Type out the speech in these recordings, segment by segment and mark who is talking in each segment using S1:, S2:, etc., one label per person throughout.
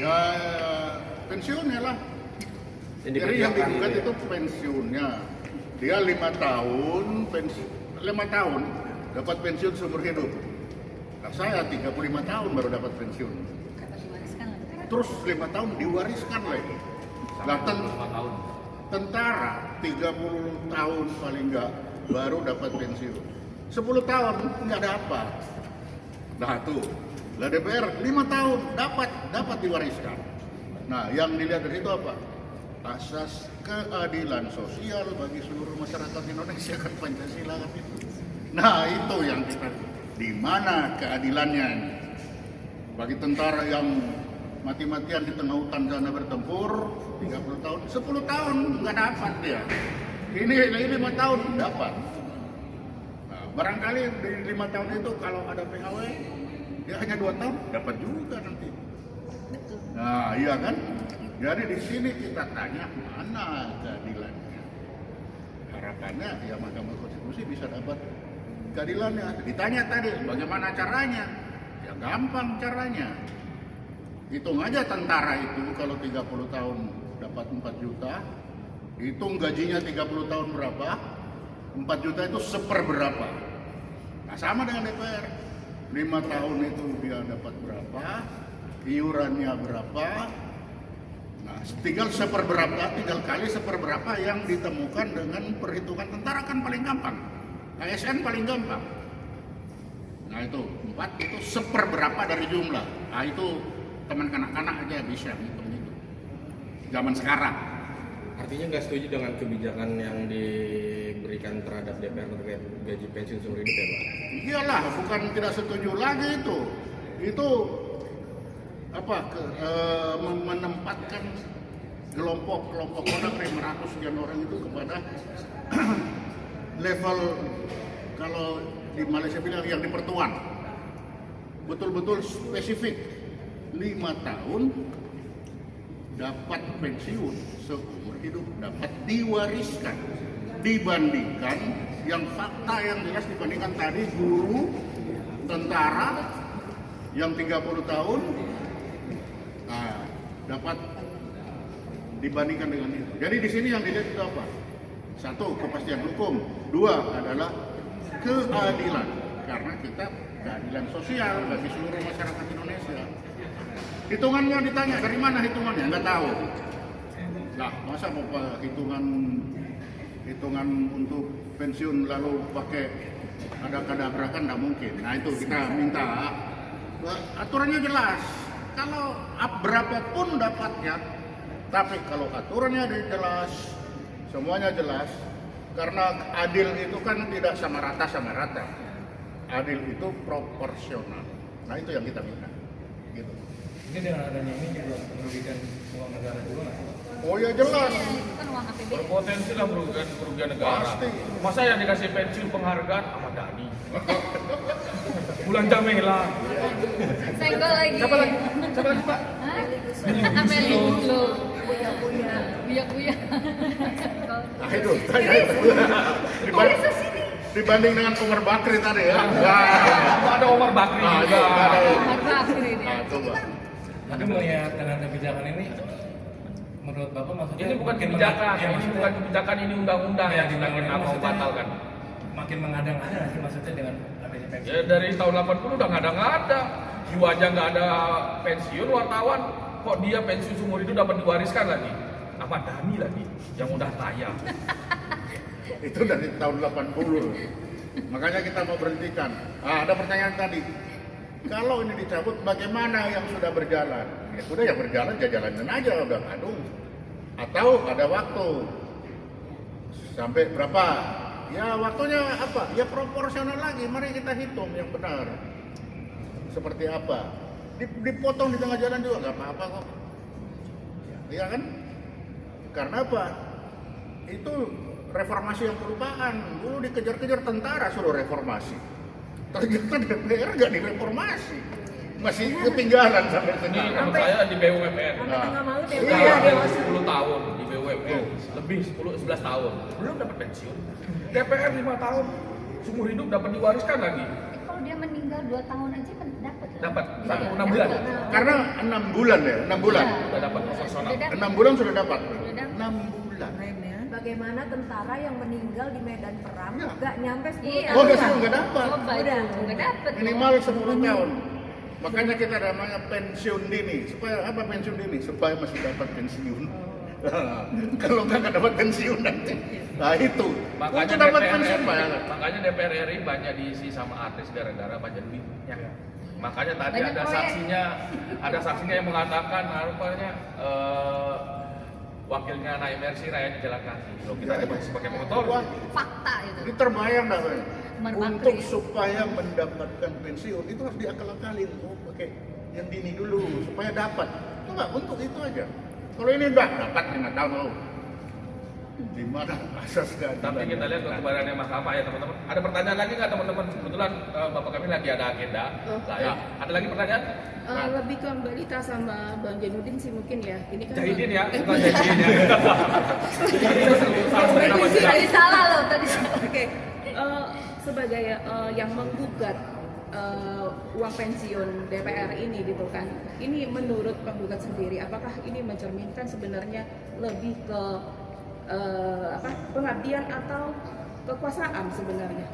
S1: Ya pensiunnya lah. Jadi yang digugat itu pensiunnya. Dia 5 tahun, 5 tahun dapat pensiun seumur hidup. Nah, saya 35 tahun baru dapat pensiun. Terus 5 tahun diwariskan lagi. Nah, tentara 30 tahun paling enggak baru dapat pensiun. 10 tahun nggak dapat. Nah tuh, lah DPR 5 tahun dapat diwariskan. Nah, yang dilihat dari itu apa? Asas keadilan sosial bagi seluruh masyarakat Indonesia kan Pancasila kan itu. Nah, itu yang kita di mana keadilannya ini? Bagi tentara yang mati-matian di tengah hutan sana bertempur 30 tahun, 10 tahun nggak dapat dia. Ini 5 tahun dapat. Nah, barangkali di 5 tahun itu kalau ada PHW dia hanya 2 tahun dapat juga nanti. Nah, iya kan? Jadi di sini kita tanya mana keadilannya. Harapannya ya Mahkamah Konstitusi bisa dapat keadilannya. Ditanya tadi bagaimana caranya? Ya gampang caranya. Hitung aja tentara itu kalau 30 tahun dapat 4 juta, hitung gajinya 30 tahun berapa? 4 juta itu seperberapa? Nah, sama dengan DPR. 5 tahun itu dia dapat berapa? Iurannya berapa? Nah, tinggal kali seperberapa yang ditemukan dengan perhitungan tentara kan paling gampang. ASN paling gampang. Nah, itu 4 itu seperberapa dari jumlah. Nah, itu teman kanak-kanak aja bisa ngitung itu. Zaman sekarang.
S2: Artinya nggak setuju dengan kebijakan yang diberikan terhadap DPR terkait gaji pensiun seumur hidup ya Pak?
S1: Iyalah, bukan tidak setuju lagi itu. Itu menempatkan kelompok orang 500 sekian orang itu kepada level kalau di Malaysia bilang yang dipertuan. Betul-betul spesifik 5 tahun dapat pensiun seumur hidup, dapat diwariskan dibandingkan yang fakta yang jelas dibandingkan tadi guru, tentara yang 30 tahun dapat dibandingkan dengan itu. Jadi di sini yang dilihat itu apa? 1, kepastian hukum. 2 adalah keadilan. Karena kita keadilan sosial bagi seluruh masyarakat Indonesia. Hitungannya ditanya dari mana hitungannya? Nggak tahu. Nah, masa mau hitungan untuk pensiun lalu pakai ada kadabrakan nggak mungkin. Nah itu kita minta aturannya jelas. Kalau berapapun dapatnya, tapi kalau aturannya jelas, semuanya jelas, karena adil itu kan tidak sama rata. Adil itu proporsional. Nah itu yang kita minta. Gitu.
S3: Ini dengan adanya ini juga merugikan uang negara juga nggak?
S1: Oh ya jelas.
S4: Berpotensi lah kerugian negara.
S1: Pasti.
S4: Masa yang dikasih pensiun penghargaan Ahmad Dhani? Bulan Jamila.
S5: Senggol lagi.
S4: Siapa lagi Pak?
S5: Ameli Guslo. Buya.
S1: Nah itu, dibanding dengan Umar Bakri tadi ya.
S4: Ada Omar Bakri juga.
S5: Omar Bakri ini.
S1: Nah, coba.
S3: Tapi melihat dengan kebijakan ini, menurut Bapak maksudnya
S4: Ini bukan
S3: makin
S4: kebijakan,
S3: ya,
S4: ini
S3: maksudnya
S4: bukan kebijakan, ini undang-undang
S3: Ya,
S4: yang sedang kita mau
S3: maksudnya-
S4: batalkan.
S3: makin mengadang-ada sih maksudnya dengan adanya pensiun.
S4: Ya dari tahun 80 udah nggak ada. Jiwa aja nggak ada pensiun, wartawan kok dia pensiun seumur hidup dapat diwariskan lagi. Ahmad Dhani lagi yang udah kaya.
S1: Itu dari tahun 80. Makanya kita mau berhentikan. Ada pertanyaan tadi. Kalau ini dicabut, bagaimana yang sudah berjalan? Ya sudah ya berjalan, jalanin aja udah kadung. Atau ada waktu sampai berapa? Ya waktunya apa? Ya proporsional lagi. Mari kita hitung yang benar. Seperti apa? Dipotong di tengah jalan juga nggak apa-apa kok. Iya kan? Karena apa? Itu reformasi yang kelupaan. Dulu dikejar-kejar tentara suruh reformasi. Ternyata DPR nggak direformasi. Masih ketinggalan sampai
S4: Ini
S1: sekarang.
S4: menurut saya di BUMN.
S1: Nah,
S4: Iya,
S1: iya.
S4: 10 tahun di BUMN. Lebih 11 tahun. Belum dapat pensiun. DPR 5 tahun. Seumur hidup dapat diwariskan lagi.
S5: Kalau dia meninggal 2 tahun aja kan dapat
S4: Dapat 6 bulan.
S1: Karena 6 bulan ya, 6 bulan.
S4: Udah dapat profesional.
S5: Udah dapat.
S1: 6 bulan sudah dapat.
S5: Sudah dapat.
S1: 6 bulan.
S6: Bagaimana tentara yang meninggal di medan perang
S1: Ya.
S6: nggak nyampe 10
S5: Iya.
S1: Oh,
S6: tahun?
S1: nggak dapat.
S5: Coba itu nggak dapat.
S1: Minimal 10 tahun. Makanya kita namanya pensiun dini. Supaya apa pensiun dini? Supaya masih dapat pensiun. Kalau nggak dapat pensiun nanti. Nah itu. Untuk dapat pensiun banyak.
S4: Makanya DPR RI banyak diisi sama artis gara-gara banyak duitnya. Makanya tadi
S5: Banyak
S4: ada
S5: proyek.
S4: saksinya yang mengatakan rupanya wakilnya Naim Mersi rakyat jalan kaki. Kalau kita masih pakai motor.
S1: Wah,
S5: Fakta itu.
S1: ini terbayang dah Bang.
S5: Merpatri.
S1: Untuk supaya mendapatkan pensiun itu harus diakal-akalin. Oh, pakai yang dini dulu supaya dapat. Itu nggak untuk itu aja. Kalau ini udah dapat 5 tahun loh. Di mana asas keadilan?
S4: Tapi kita lihat kebenarannya mahkamah ya teman-teman. Ada pertanyaan lagi nggak teman-teman? Kebetulan Bapak kami lagi ada agenda. Lah ya. Ada lagi pertanyaan?
S7: Lebih ke Mbak Lita sama Bang Janudin sih mungkin ya. Ini kan
S4: Jahidin ya, bukan Jahidin ya. Salah sebut nama juga.
S5: Tadi salah loh tadi.
S7: Oke. Sebagai yang menggugat uang pensiun DPR ini gitu kan. Ini menurut penggugat sendiri, apakah ini mencerminkan sebenarnya lebih ke pengabdian atau kekuasaan sebenarnya?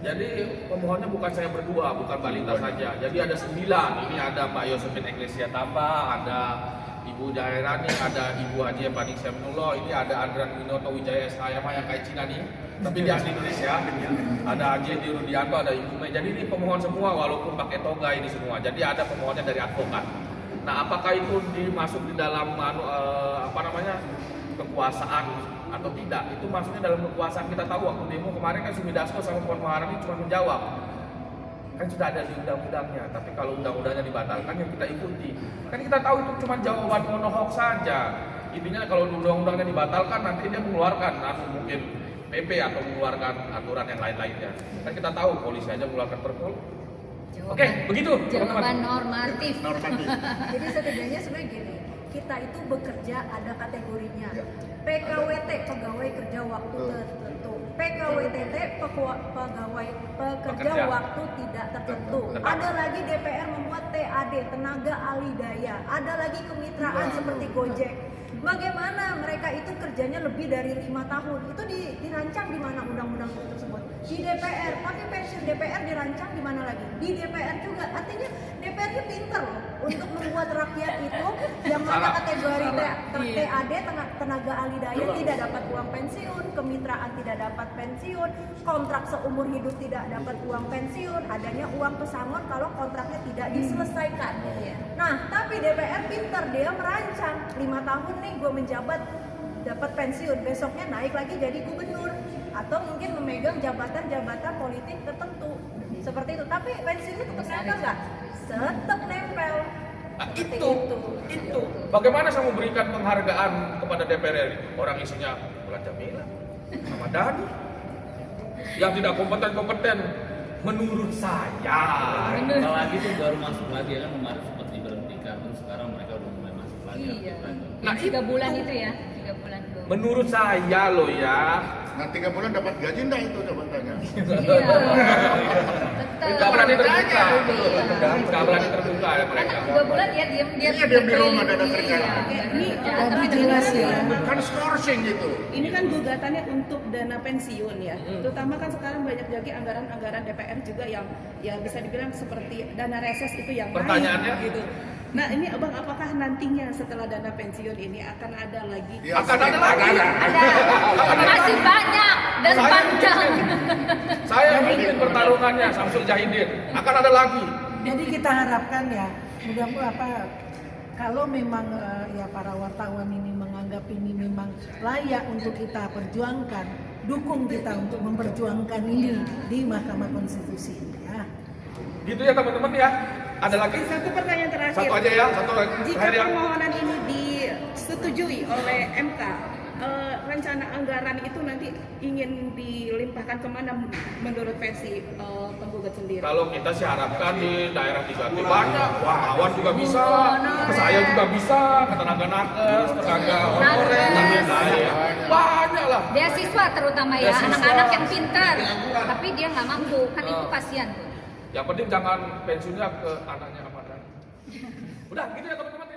S4: Jadi pemohonnya bukan saya berdua, bukan Mbak Lita saja. Jadi ada 9. Ini ada Mbak Yosefin Eklesia Tamba, ada Ibu Jairani, ada Ibu Haji Panik Semnullah, ini ada Andran Winoto Wijaya Sayama yang kayak Cina nih. Tapi dia asli Indonesia. Ada Haji Edi Rudianto, ada Ibu Mei. Jadi ini pemohon semua walaupun pakai toga ini semua. Jadi ada pemohonnya dari advokat. Nah, apakah itu dimasuk di dalam kekuasaan atau tidak? Itu maksudnya dalam kekuasaan. Kita tahu waktu demo kemarin kan Sumi Dasko sama Puan Maharani cuma menjawab. Kan sudah ada di undang-undangnya, tapi kalau undang-undangnya dibatalkan yang kita ikuti. Kan kita tahu itu cuma jawaban monohok saja. Intinya kalau undang-undangnya dibatalkan nanti dia mengeluarkan mungkin PP atau mengeluarkan aturan yang lain-lainnya. Kan kita tahu polisi aja mengeluarkan perpul. Oke, begitu
S5: Jawaban
S4: teman-teman.
S5: normatif.
S1: Normatif.
S6: Jadi setidaknya sebenarnya gini, kita itu bekerja ada kategorinya.
S1: Ya.
S6: PKWT pegawai kerja waktu tertentu. PKWTT pegawai pekerja
S4: Pekerja.
S6: waktu tidak tertentu.
S4: Tetap.
S6: Ada lagi DPR membuat TAD tenaga alih daya. Ada lagi kemitraan seperti Gojek. Bagaimana mereka itu kerjanya lebih dari 5 tahun? Itu dirancang di mana undang-undang tersebut? Di DPR. Tapi pensiun DPR dirancang di mana lagi? Di DPR juga. Artinya DPR-nya pinter loh untuk membuat rakyat itu yang mana kategori TAD tenaga alih daya tidak dapat uang pensiun, kemitraan tidak dapat pensiun, kontrak seumur hidup tidak dapat uang pensiun, adanya uang pesangon kalau kontraknya tidak diselesaikan. Nah, tapi DPR pinter, dia merancang 5 tahun nih gue menjabat dapat pensiun, besoknya naik lagi jadi gubernur atau mungkin memegang jabatan-jabatan politik tertentu seperti itu. Tapi pensiunnya tetap nempel nggak? Tetap nempel.
S4: Nah,
S6: Seperti
S4: itu. Bagaimana saya memberikan penghargaan kepada DPR RI? Orang isinya Mulan Jamila, Ahmad Dhani, yang tidak kompeten. Menurut saya.
S8: Apalagi itu baru masuk lagi kan kemarin sempat diberhentikan terus sekarang mereka udah mulai masuk lagi.
S5: Iya.
S4: Nah,
S5: 3 bulan itu ya, 3 bulan dulu.
S4: Menurut saya loh ya.
S1: Nah 3 bulan dapat gaji enggak itu coba tanya.
S5: Iya.
S4: Gak berani terbuka.
S5: Iya.
S4: Gak berani terbuka ya mereka.
S5: Karena 3 bulan ya dia
S1: Iya, diam di rumah, ada kerja.
S7: Ini
S5: tapi
S7: tapi jelas ya.
S1: Kan sourcing gitu.
S7: Ini kan gugatannya untuk dana pensiun ya. Terutama kan sekarang banyak lagi anggaran-anggaran DPR juga yang ya bisa dibilang seperti dana reses itu yang
S4: Pertanyaannya?
S7: naik gitu. Nah ini abang apakah nantinya setelah dana pensiun ini akan ada lagi?
S1: Ya,
S4: Akan ada lagi.
S5: ada masih banyak dan
S4: Saya
S5: panjang.
S4: Saya ingin pertarungannya Samsul Jahidin. Akan ada lagi.
S9: Jadi kita harapkan ya, mudah-mudahan kalau memang ya para wartawan ini menganggap ini memang layak untuk kita perjuangkan, dukung kita untuk memperjuangkan ini di Mahkamah Konstitusi. Ya.
S4: Gitu ya teman-teman ya. Ada lagi?
S7: Satu pertanyaan terakhir.
S4: Satu aja ya, satu lagi.
S7: Jika
S4: Terakhir ya.
S7: permohonan ini disetujui oleh MK, rencana anggaran itu nanti ingin dilimpahkan kemana menurut versi penggugat sendiri?
S4: Kalau kita sih harapkan di daerah 3T banyak, wartawan juga bisa, saya juga bisa, tenaga nakes, tenaga honorer, banyak lah.
S5: Beasiswa terutama ya,
S4: Beasiswa.
S5: anak-anak yang pintar, tapi dia nggak mampu, kan itu kasihan.
S4: Yang penting jangan pensiunnya ke anaknya Ahmad Dhani. Udah gitu ya teman-teman.